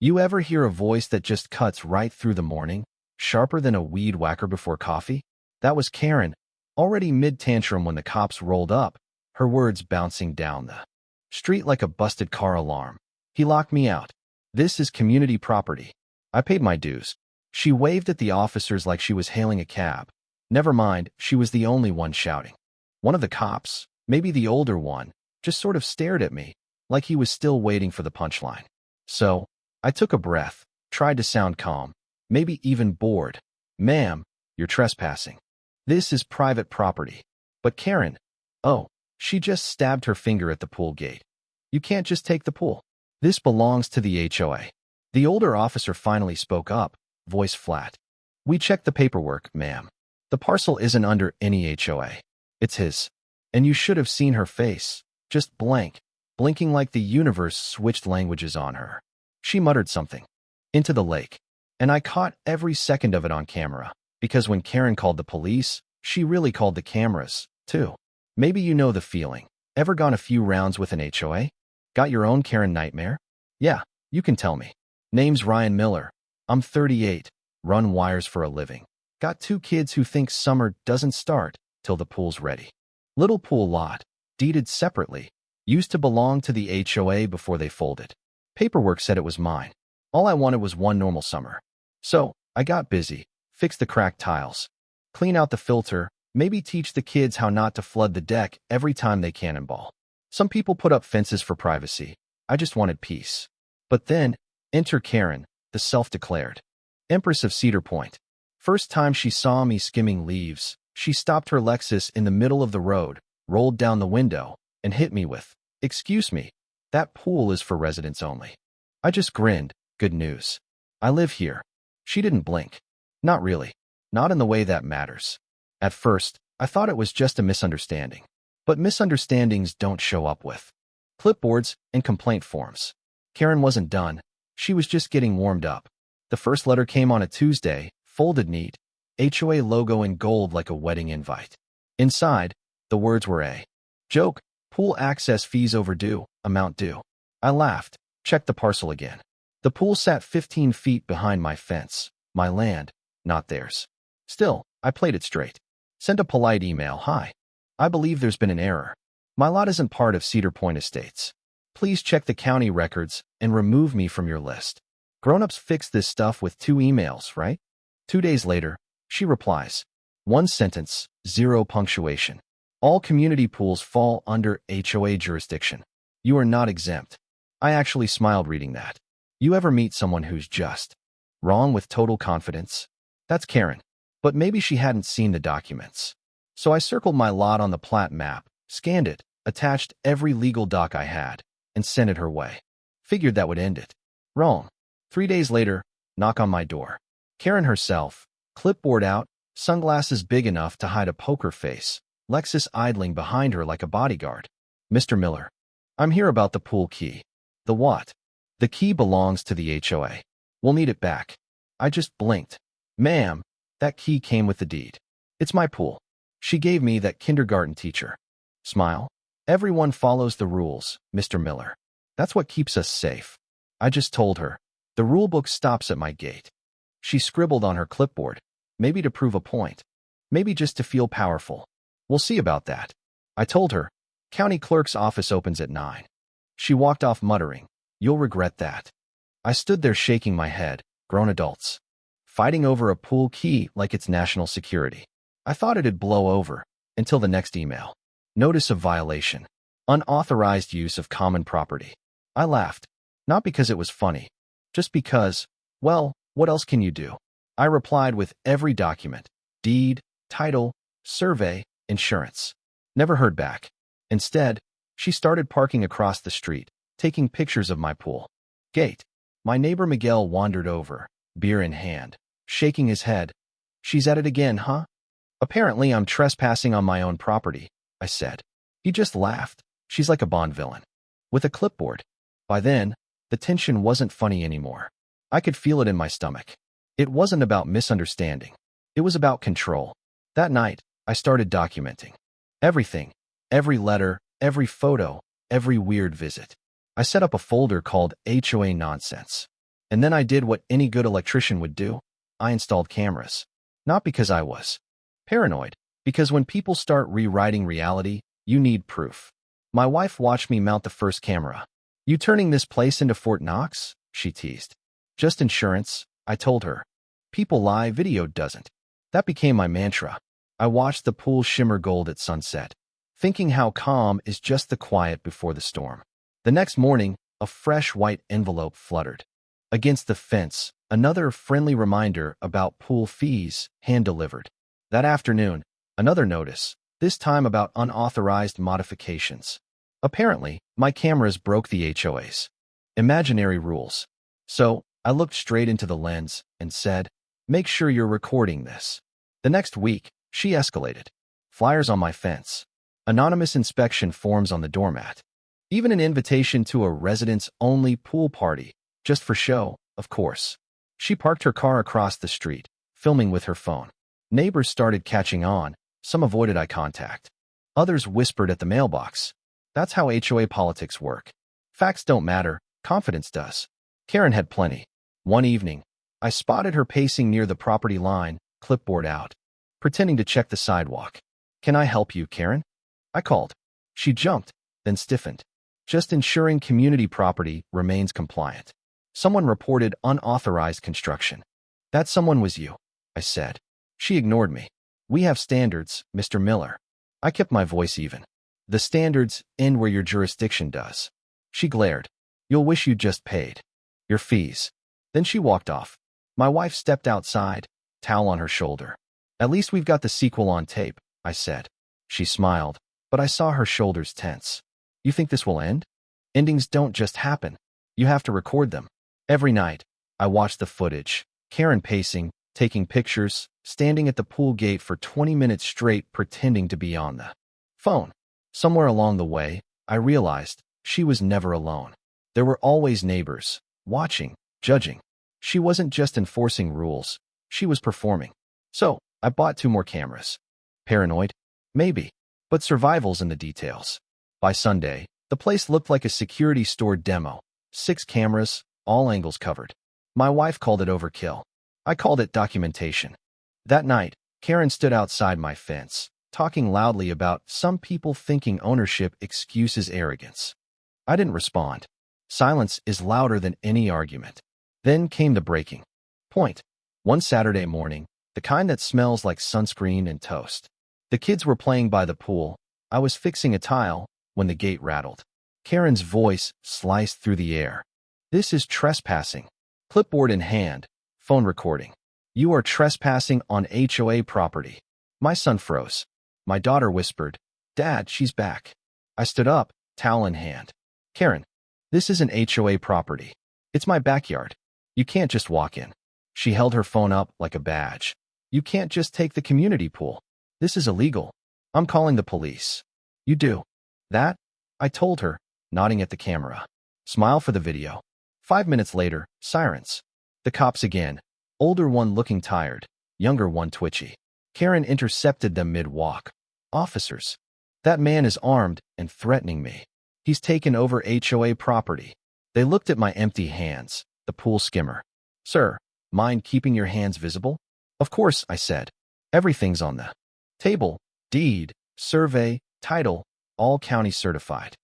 You ever hear a voice that just cuts right through the morning, sharper than a weed whacker before coffee? That was Karen, already mid-tantrum when the cops rolled up, her words bouncing down the street like a busted car alarm. He locked me out. This is community property. I paid my dues. She waved at the officers like she was hailing a cab. Never mind, she was the only one shouting. One of the cops, maybe the older one, just sort of stared at me, like he was still waiting for the punchline. So, I took a breath, tried to sound calm, maybe even bored. Ma'am, you're trespassing. This is private property. But Karen, oh, she just stabbed her finger at the pool gate. You can't just take the pool. This belongs to the HOA. The older officer finally spoke up, voice flat. We checked the paperwork, ma'am. The parcel isn't under any HOA. It's his. And you should have seen her face. Just blank, blinking like the universe switched languages on her. She muttered something. Into the lake. And I caught every second of it on camera, because when Karen called the police, she really called the cameras, too. Maybe you know the feeling. Ever gone a few rounds with an HOA? Got your own Karen nightmare? Yeah, you can tell me. Name's Ryan Miller. I'm 38. Run wires for a living. Got 2 kids who think summer doesn't start till the pool's ready. Little pool lot, deeded separately, used to belong to the HOA before they folded. Paperwork said it was mine. All I wanted was one normal summer. So, I got busy, fixed the cracked tiles, clean out the filter, maybe teach the kids how not to flood the deck every time they cannonball. Some people put up fences for privacy. I just wanted peace. But then, enter Karen, the self-declared Empress of Cedar Point. First time she saw me skimming leaves, she stopped her Lexus in the middle of the road, rolled down the window, and hit me with, "Excuse me, that pool is for residents only." I just grinned. Good news. I live here. She didn't blink. Not really. Not in the way that matters. At first, I thought it was just a misunderstanding. But misunderstandings don't show up with clipboards and complaint forms. Karen wasn't done. She was just getting warmed up. The first letter came on a Tuesday, folded neat, HOA logo in gold like a wedding invite. Inside, the words were a joke, pool access fees overdue, amount due. I laughed, checked the parcel again. The pool sat 15 feet behind my fence, my land, not theirs. Still, I played it straight. Sent a polite email, "Hi. I believe there's been an error. My lot isn't part of Cedar Point Estates. Please check the county records and remove me from your list." Grown-ups fix this stuff with 2 emails, right? 2 days later, she replies. 1 sentence, 0 punctuation. All community pools fall under HOA jurisdiction. You are not exempt. I actually smiled reading that. You ever meet someone who's just wrong with total confidence? That's Karen. But maybe she hadn't seen the documents. So I circled my lot on the plat map, scanned it, attached every legal doc I had, and sent it her way. Figured that would end it. Wrong. 3 days later, knock on my door. Karen herself, clipboard out, sunglasses big enough to hide a poker face, Lexus idling behind her like a bodyguard. "Mr. Miller, I'm here about the pool key." "The what?" "The key belongs to the HOA. We'll need it back." I just blinked. "Ma'am, that key came with the deed. It's my pool." She gave me that kindergarten teacher smile. "Everyone follows the rules, Mr. Miller. That's what keeps us safe." I just told her. The rule book stops at my gate. She scribbled on her clipboard, maybe to prove a point, maybe just to feel powerful. "We'll see about that." I told her. "County clerk's office opens at 9. She walked off muttering, "You'll regret that." I stood there shaking my head. Grown adults fighting over a pool key like it's national security. I thought it'd blow over, until the next email. Notice of violation. Unauthorized use of common property. I laughed. Not because it was funny. Just because, well, what else can you do? I replied with every document. Deed, title, survey, insurance. Never heard back. Instead, she started parking across the street, taking pictures of my pool gate. My neighbor Miguel wandered over, beer in hand, shaking his head. "She's at it again, huh?" "Apparently I'm trespassing on my own property," I said. He just laughed. "She's like a Bond villain with a clipboard." By then, the tension wasn't funny anymore. I could feel it in my stomach. It wasn't about misunderstanding. It was about control. That night, I started documenting everything, every letter, every photo, every weird visit. I set up a folder called HOA Nonsense. And then I did what any good electrician would do. I installed cameras. Not because I was paranoid, because when people start rewriting reality, you need proof. My wife watched me mount the first camera. "You turning this place into Fort Knox?" she teased. "Just insurance," I told her. "People lie, video doesn't." That became my mantra. I watched the pool shimmer gold at sunset, thinking how calm is just the quiet before the storm. The next morning, a fresh white envelope fluttered against the fence, another friendly reminder about pool fees, hand-delivered. That afternoon, another notice, this time about unauthorized modifications. Apparently, my cameras broke the HOA's imaginary rules. So, I looked straight into the lens and said, "Make sure you're recording this." The next week, she escalated. Flyers on my fence, anonymous inspection forms on the doormat, even an invitation to a residents-only pool party, just for show, of course. She parked her car across the street, filming with her phone. Neighbors started catching on, some avoided eye contact. Others whispered at the mailbox. That's how HOA politics work. Facts don't matter, confidence does. Karen had plenty. One evening, I spotted her pacing near the property line, clipboard out, pretending to check the sidewalk. "Can I help you, Karen?" I called. She jumped, then stiffened. "Just ensuring community property remains compliant. Someone reported unauthorized construction." "That someone was you," I said. She ignored me. "We have standards, Mr. Miller." I kept my voice even. "The standards end where your jurisdiction does." She glared. "You'll wish you just paid your fees." Then she walked off. My wife stepped outside, towel on her shoulder. "At least we've got the sequel on tape," I said. She smiled, but I saw her shoulders tense. "You think this will end?" "Endings don't just happen. You have to record them." Every night, I watched the footage. Karen pacing, taking pictures, standing at the pool gate for 20 minutes straight pretending to be on the phone. Somewhere along the way, I realized she was never alone. There were always neighbors, watching, judging. She wasn't just enforcing rules, she was performing. So, I bought 2 more cameras. Paranoid? Maybe. But survival's in the details. By Sunday, the place looked like a security store demo. 6 cameras, all angles covered. My wife called it overkill. I called it documentation. That night, Karen stood outside my fence, talking loudly about some people thinking ownership excuses arrogance. I didn't respond. Silence is louder than any argument. Then came the breaking point. One Saturday morning, the kind that smells like sunscreen and toast. The kids were playing by the pool. I was fixing a tile when the gate rattled. Karen's voice sliced through the air. "This is trespassing." Clipboard in hand, phone recording. "You are trespassing on HOA property." My son froze. My daughter whispered, "Dad, she's back." I stood up, towel in hand. "Karen, this isn't HOA property. It's my backyard. You can't just walk in." She held her phone up like a badge. "You can't just take the community pool. This is illegal. I'm calling the police." "You do that?" I told her, nodding at the camera. "Smile for the video." 5 minutes later, sirens. The cops again. Older one looking tired, younger one twitchy. Karen intercepted them mid-walk. "Officers. That man is armed and threatening me. He's taken over HOA property." They looked at my empty hands, the pool skimmer. "Sir, mind keeping your hands visible?" "Of course," I said. "Everything's on the table. Deed, survey, title, all county certified."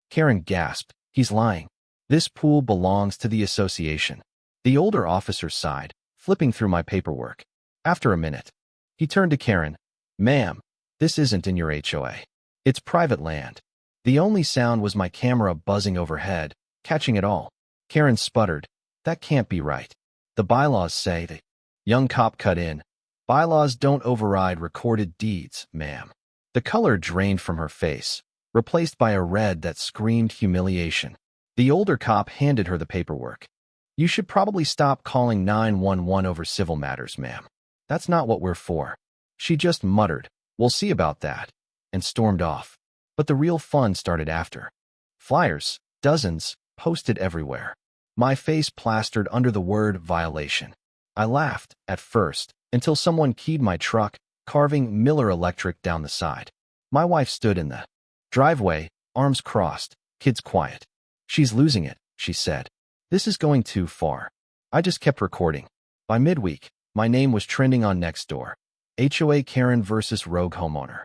Karen gasped. "He's lying. This pool belongs to the association." The older officer sighed, flipping through my paperwork. After a minute, he turned to Karen. "Ma'am, this isn't in your HOA. It's private land." The only sound was my camera buzzing overhead, catching it all. Karen sputtered. "That can't be right. The bylaws say that." Young cop cut in. "Bylaws don't override recorded deeds, ma'am." The color drained from her face, replaced by a red that screamed humiliation. The older cop handed her the paperwork. "You should probably stop calling 911 over civil matters, ma'am. That's not what we're for." She just muttered, "We'll see about that," and stormed off. But the real fun started after. Flyers, dozens, posted everywhere. My face plastered under the word violation. I laughed, at first, until someone keyed my truck, carving Miller Electric down the side. My wife stood in the driveway, arms crossed, kids quiet. "She's losing it," she said. "This is going too far." I just kept recording. By midweek, my name was trending on Nextdoor. HOA Karen versus rogue homeowner.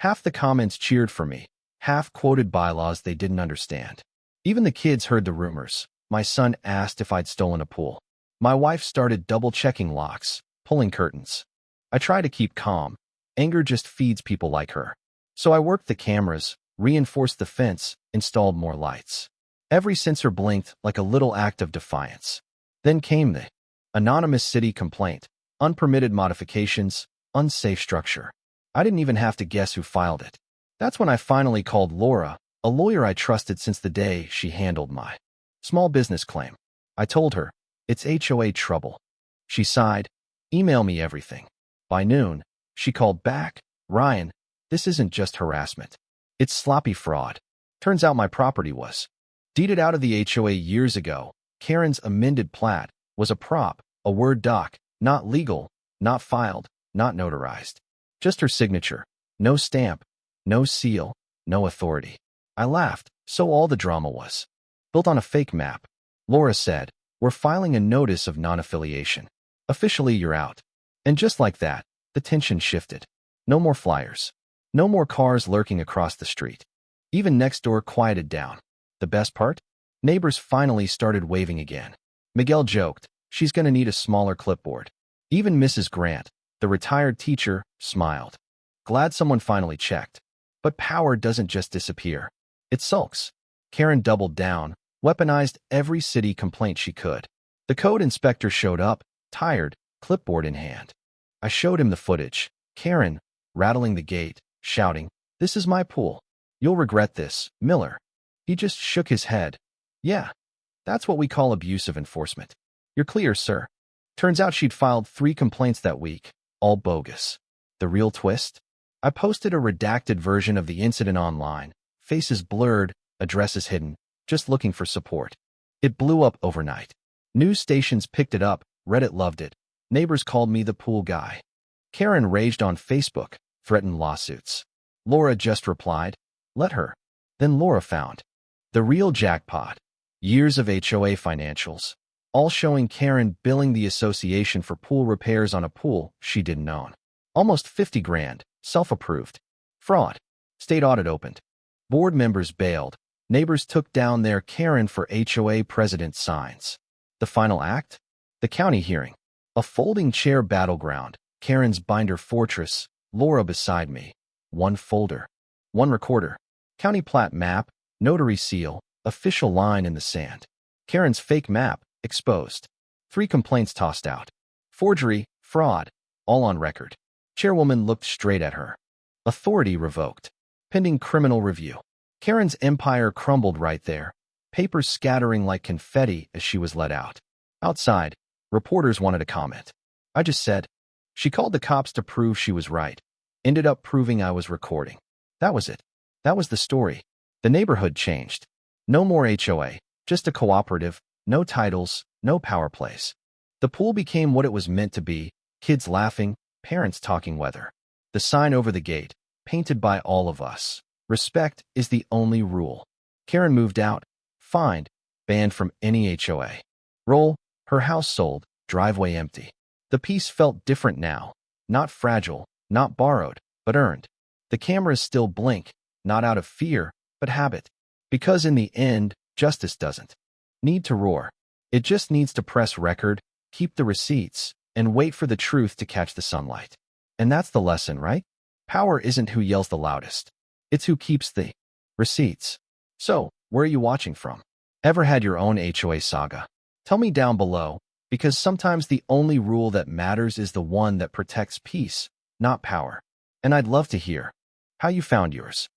Half the comments cheered for me, half quoted bylaws they didn't understand. Even the kids heard the rumors. My son asked if I'd stolen a pool. My wife started double-checking locks, pulling curtains. I try to keep calm. Anger just feeds people like her. So I worked the cameras, reinforced the fence, installed more lights. Every sensor blinked like a little act of defiance. Then came the anonymous city complaint, unpermitted modifications, unsafe structure. I didn't even have to guess who filed it. That's when I finally called Laura, a lawyer I trusted since the day she handled my small business claim. I told her, it's HOA trouble. She sighed, email me everything. By noon, she called back, Ryan, this isn't just harassment. It's sloppy fraud. Turns out my property was deeded out of the HOA years ago. Karen's amended plat was a prop, a Word doc, not legal, not filed, not notarized. Just her signature, no stamp, no seal, no authority. I laughed, so all the drama was built on a fake map. Laura said, we're filing a notice of non-affiliation. Officially, you're out. And just like that, the tension shifted. No more flyers. No more cars lurking across the street. Even Nextdoor quieted down. The best part? Neighbors finally started waving again. Miguel joked, she's gonna need a smaller clipboard. Even Mrs. Grant, the retired teacher, smiled. Glad someone finally checked. But power doesn't just disappear. It sulks. Karen doubled down, weaponized every city complaint she could. The code inspector showed up, tired, clipboard in hand. I showed him the footage. Karen, rattling the gate, shouting, this is my pool. You'll regret this, Miller. He just shook his head. Yeah, that's what we call abusive enforcement. You're clear, sir. Turns out she'd filed 3 complaints that week, all bogus. The real twist? I posted a redacted version of the incident online, faces blurred, addresses hidden, just looking for support. It blew up overnight. News stations picked it up, Reddit loved it. Neighbors called me the pool guy. Karen raged on Facebook, threatened lawsuits. Laura just replied, let her. Then Laura found the real jackpot. Years of HOA financials, all showing Karen billing the association for pool repairs on a pool she didn't own. Almost 50 grand, self-approved. Fraud. State audit opened. Board members bailed. Neighbors took down their Karen for HOA president signs. The final act? The county hearing. A folding chair battleground. Karen's binder fortress. Laura beside me. One folder. One recorder. County plat map. Notary seal. Official line in the sand. Karen's fake map, exposed. 3 complaints tossed out. Forgery, fraud, all on record. Chairwoman looked straight at her. Authority revoked. Pending criminal review. Karen's empire crumbled right there, papers scattering like confetti as she was let out. Outside, reporters wanted to comment. I just said, she called the cops to prove she was right. Ended up proving I was recording. That was it. That was the story. The neighborhood changed. No more HOA, just a cooperative, no titles, no power plays. The pool became what it was meant to be, kids laughing, parents talking weather. The sign over the gate, painted by all of us. Respect is the only rule. Karen moved out, fined, banned from any HOA. Roll, her house sold, driveway empty. The peace felt different now. Not fragile, not borrowed, but earned. The cameras still blink, not out of fear, but habit. Because in the end, justice doesn't need to roar. It just needs to press record, keep the receipts, and wait for the truth to catch the sunlight. And that's the lesson, right? Power isn't who yells the loudest. It's who keeps the receipts. So, where are you watching from? Ever had your own HOA saga? Tell me down below, because sometimes the only rule that matters is the one that protects peace, not power. And I'd love to hear how you found yours.